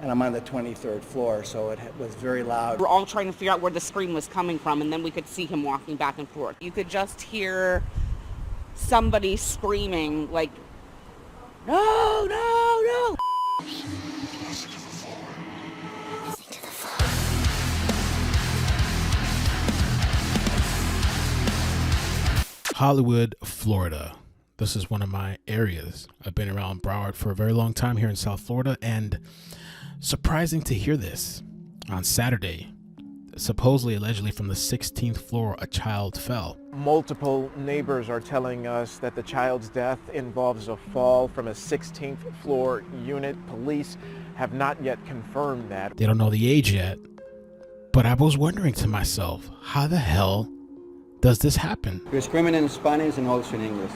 And I'm on the 23rd floor, so it was very loud. We're all trying to figure out where the scream was coming from, and then we could see him walking back and forth. You could just hear somebody screaming, like, no, no, no. Hollywood, Florida. This is one of my areas. I've been around Broward for a very long time here in South Florida, and surprising to hear this. On Saturday, supposedly, allegedly from the 16th floor, a child fell. Multiple neighbors are telling us that the child's death involves a fall from a 16th floor unit. Police have not yet confirmed that. They don't know the age yet, but I was wondering to myself, how the hell does this happen? We were screaming in Spanish and also in English.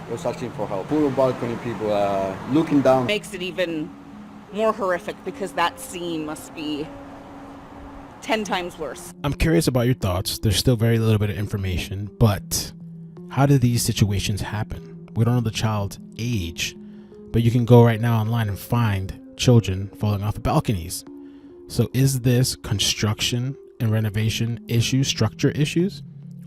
We was asking for help. Poor balcony people looking down. Makes it even more horrific because that scene must be 10 times worse. I'm curious about your thoughts. There's still very little bit of information, but how do these situations happen? We don't know the child's age, but you can go right now online and find children falling off of balconies. So is this construction and renovation issues, structure issues?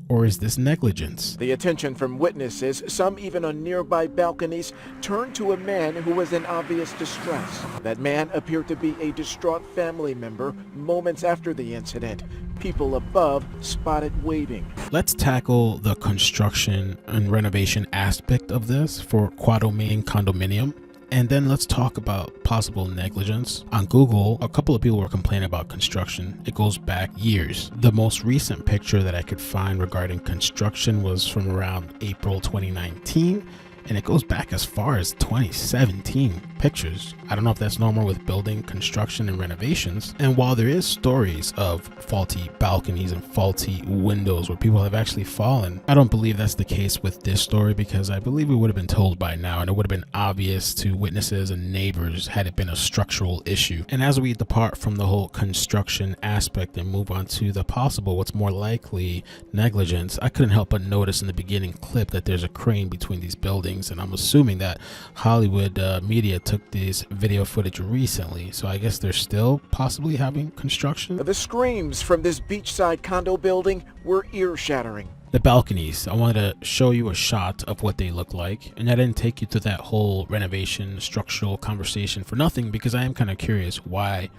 Or is this negligence? The attention from witnesses, some even on nearby balconies, turned to a man who was in obvious distress. That man appeared to be a distraught family member moments after the incident. People above spotted waving. Let's tackle the construction and renovation aspect of this for Quadomain Condomium. And then let's talk about possible negligence. On Google, a couple of people were complaining about construction. It goes back years. The most recent picture that I could find regarding construction was from around April 2019. And it goes back as far as 2017 pictures. I don't know if that's normal with building, construction, and renovations. And while there is stories of faulty balconies and faulty windows where people have actually fallen, I don't believe that's the case with this story, because I believe it would have been told by now and it would have been obvious to witnesses and neighbors had it been a structural issue. And as we depart from the whole construction aspect and move on to the possible, what's more likely, negligence, I couldn't help but notice in the beginning clip that there's a crane between these buildings. And I'm assuming that Hollywood media took this video footage recently, so I guess they're still possibly having construction. The screams from this beachside condo building were ear-shattering. The balconies, I wanted to show you a shot of what they look like, and I didn't take you through that whole renovation structural conversation for nothing, because I am kind of curious why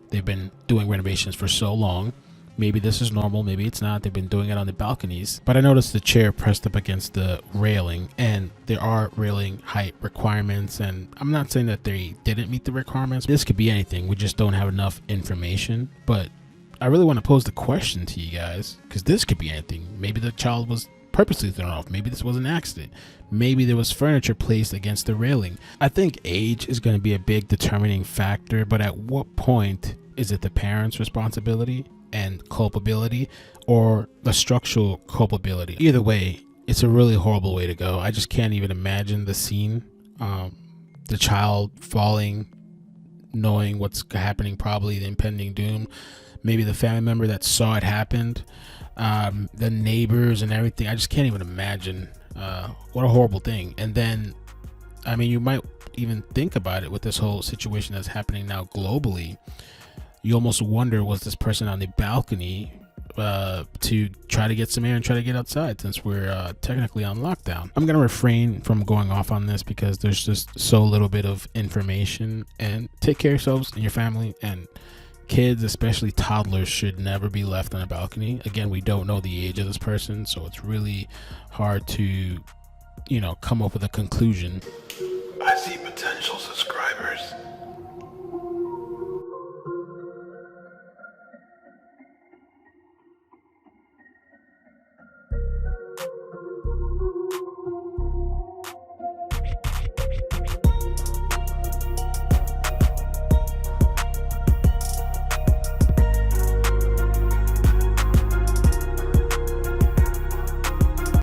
they've been doing renovations for so long. Maybe this is normal, maybe it's not. They've been doing it on the balconies. But I noticed the chair pressed up against the railing, and there are railing height requirements. And I'm not saying that they didn't meet the requirements. This could be anything. We just don't have enough information. But I really want to pose the question to you guys, because this could be anything. Maybe the child was purposely thrown off. Maybe this was an accident. Maybe there was furniture placed against the railing. I think age is going to be a big determining factor. But at what point is it the parents' responsibility and culpability, or the structural culpability? Either way, it's a really horrible way to go. I just can't even imagine the scene. The child falling, knowing what's happening, probably the impending doom. Maybe the family member that saw it happened, the neighbors and everything. I just can't even imagine. What a horrible thing. And then, I mean, you might even think about it with this whole situation that's happening now globally. You almost wonder, was this person on the balcony to try to get some air and try to get outside, since we're technically on lockdown? I'm going to refrain from going off on this because there's just so little bit of information. And take care of yourselves and your family, and kids, especially toddlers, should never be left on a balcony. Again, we don't know the age of this person, so it's really hard to, come up with a conclusion.